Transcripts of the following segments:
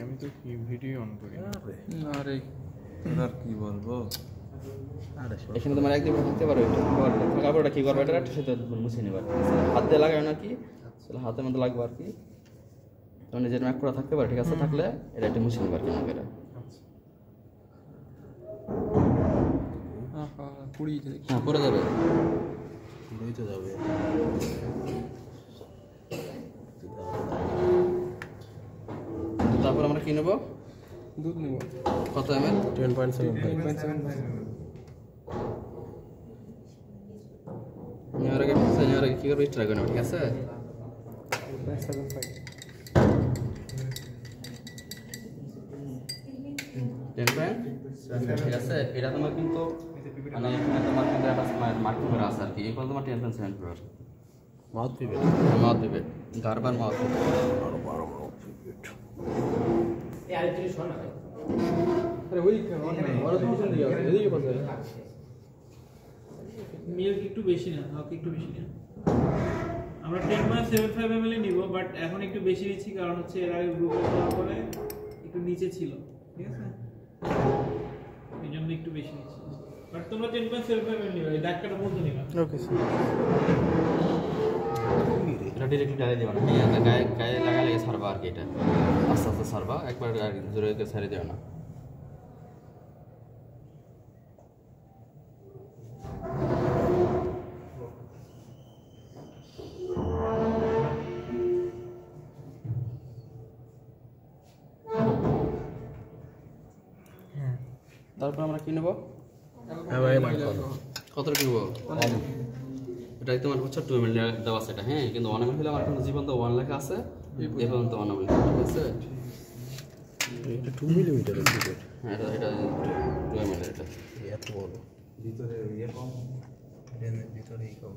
আমি তো কি ভিডিও অন করি আরে আর কি বলবো এখানে তোমার একদিন থাকতে পারো কাপড়টা কি করবে এটা সেটা মুছে নেবার হাত দিয়ে লাগায় না কি হাতের মধ্যে লাগবে আর কি তোমার নিজের ম্যাক করা থাকতে পারে ঠিক আছে থাকলে এটা একটু মুছে নেবার কি এটা হ্যাঁ পরে যাবে পুরোইতে যাবে তারপর আমরা কি নেবো দুধ নেব কত ml 10.75 নেওয়ার আগে কি করবে ট্রাই করবে ঠিক আছে ঠিক আছে এটা তোমার কিন্তু মানে এখানে তোমার কিন্তু একটা মার্কিং করা আছে আর কি এই তোমার 10.74 মাউথ পিভেট গারবার মাউথ পিভেট আরো 12 মাউথ পিভেট আরে ওই বড় সমস্যা নেই এদিকে পাশে মিল্ক একটু বেশি না হালকা একটু বেশি না আমরা 10.75 ml নিব বাট এখন একটু বেশি নিচ্ছি কারণ হচ্ছে এর আগে গ্রুপে করার পরে একটু নিচে ছিল ঠিক আছে এই জন্য একটু বেশি নিচ্ছি বাট তোমরা 10.75 ml নিবে এই ডাক্তারটা বলতে নিবা ওকে স্যার এটা ডাইরেক্টলি ডালে দিও না হ্যাঁ গায়ে গায়ে লাগালে সারবা আর কি এটা আস্তে আস্তে সারবা একবার জোরে করে ছেড়ে দিও না তারপর আমরা কি নেব কত কিনব এটা তোমার হচ্ছে 2 ml দেওয়া আছে এটা হ্যাঁ কিন্তু 1 ml হলে আমার এখন জীবন তো 1 লেখা আছে এই পর্যন্ত 1 ml ঠিক আছে এটা 2 মিলিমিটার পিভেট হ্যাঁ এটা 2 ml এটা এত বড় ভিতরে ইয়ে কম এর ভিতরে ই কম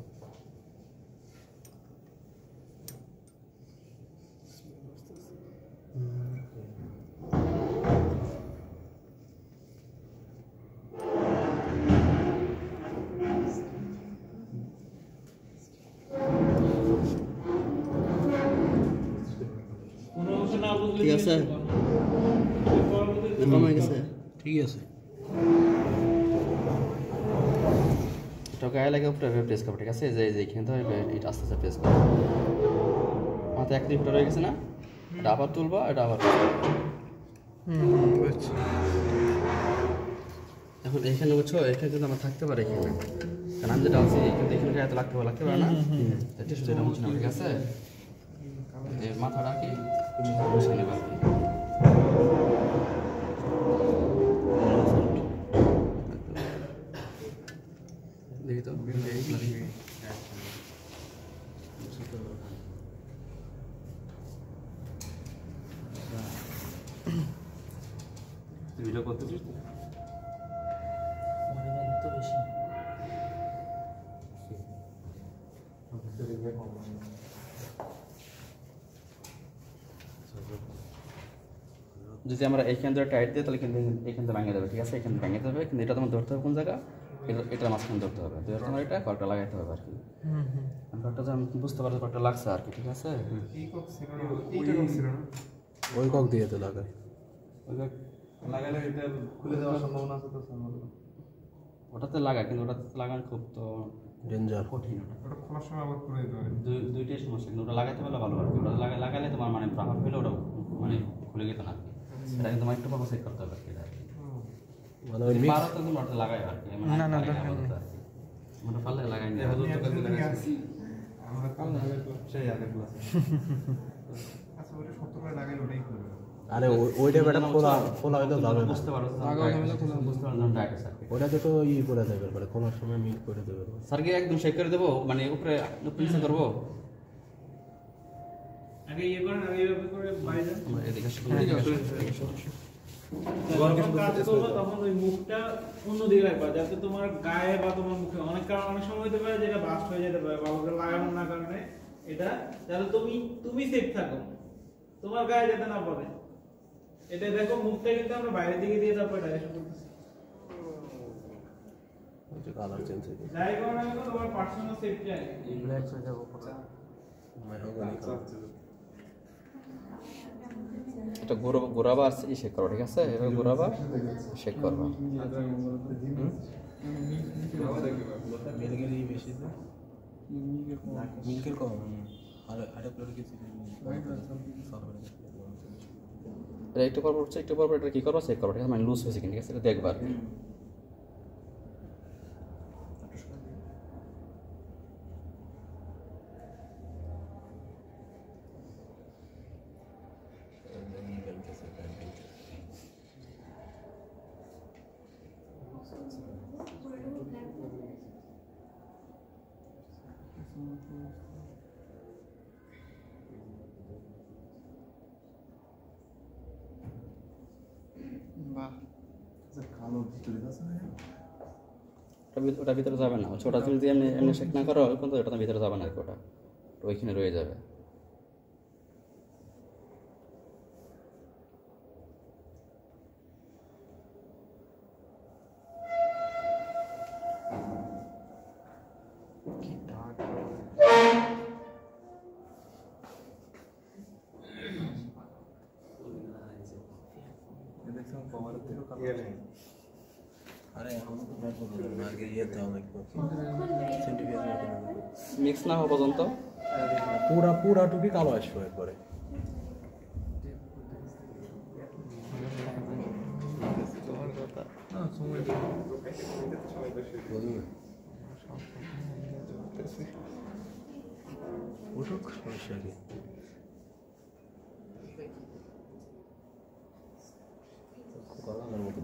ঠিক আছে কমে গেছে ঠিক আছে এটা গায়ে লাগে উপরে প্রেস করবে ঠিক আছে যে এখানে তো এটা আস্তে আস্তে প্রেস করবে মাথায় 1 লিটার হয়ে গেছে না এটা আবার তুলবা এটা আবার এখন এখানে বুঝছো এখানে কিন্তু আমার থাকতে পারে এখানে কারণ আমি যেটা আছি কিন্তু এখানে গায়ে তো লাগতে পারে না এটা শুধু এটা মুছে না ঠিক আছে মাথাটা কি মুছে নেবা দেখি তো ভিডিও করতেছিস তো বেশি যদি আমরা এইখান থেকে টাইট দিই তাহলে কিন্তু এখান থেকে ভেঙে যাবে ঠিক আছে এখানে ভেঙে যাবে কিন্তু এটা তোমার ধরতে হবে কোন জায়গা এটার মাঝখানে ধরতে হবে ধরতে তোমার এটা কলটা লাগাইতে হবে আর কি কলটা যে আমি বুঝতে পারছি কলটা লাগছে আর কি ঠিক আছে ওই কক দিয়ে তো লাগাই লাগালে এটা খুলে যাওয়ার সম্ভাবনা আছে তো ওটাতে লাগায় কিন্তু ওটাতে লাগানো খুব তো ডেঞ্জার কঠিন ওটা খোলার সময় আবার করে দিতে হবে দুইটাই সমস্যা কিন্তু ওটা লাগাতে পারলে ভালো আর কি ওটা লাগালে তোমার মানে প্রভাব হলে ওটা মানে খুলে যেত না সেটা কিন্তু তোমার একটু ভালো সেট করতে হবে আর কি মানে ওই মিক্স পারো তো তুমি ওটা লাগাই আর কি না না ওটা পারলে লাগাই না আমরা কাল আগে তো সেই আগে ক্লাস আচ্ছা ওটা শক্ত করে লাগাইলে ওটাই করবে আরে ওইটা বেটা খোলা হয়তো যাবে না বুঝতে পারো বুঝতে পারো ডাইরেক্ট স্যার ওটাতে তো ই করে দেবে মানে খোলার সময় মিট করে দেবে স্যারকে একদম শেক করে দেবো মানে উপরে নিচে করবো আগে ইয়ে করেন আগে এইভাবে করে বাইরে যান আমরা এদিকে তখন ওই মুখটা অন্যদিকে রাখবা যাতে তোমার গায়ে বা তোমার মুখে অনেক সময় হতে পারে যেটা বাস্ট হয়ে যেতে পারে বা ওটা লাগানো না কারণে এটা তাহলে তুমি সেফ থাকো তোমার গায়ে যাতে না পড়ে এটা দেখো মুখটা কিন্তু আমরা বাইরের দিকে দিয়ে তারপর ডাইরেকশন করতেছি ওই কালার চেঞ্জ হয়ে গেছে যাই করো না কেন তোমার পার্সোনাল সেফটি আগে রিল্যাক্স হয়ে যাবো কথা এটা এটা ঘোরাবা আর শেক করো, ঠিক আছে? এভাবে ঘোরাবা, শেক করবা। মিলগিরি বেশি তো মিলকের কম আর প্লেট কিছু এটা একটু পর হচ্ছে, একটু পর এটা কি করবা, চেক করবা, ঠিক আছে? মানে লুজ হয়েছে কিনা, ঠিক আছে? এটা দেখবা আর কি। ওটা ভিতরে যাবে না, ওটা তুমি যদি এমনি এমনি শেক না করো কিন্তু ওটা ভিতরে যাবে না আর কি, ওটা ওইখানে রয়ে যাবে। মিক্স না হওয়া পর্যন্ত পুরা টুপি কালো আসবে একবারে। সমস্যা কি করানোর মতো